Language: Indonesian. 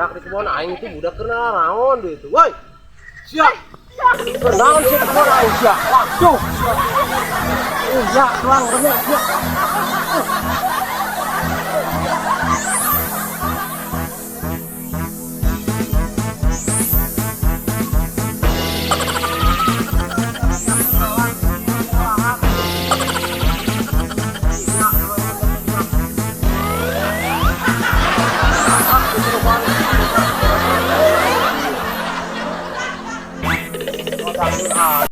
badak di kebun aing itu budak kena naon deh itu. Woi. Siap. Kenaon sih kebun aing siap. Waduh. Iya, tuang bener siap.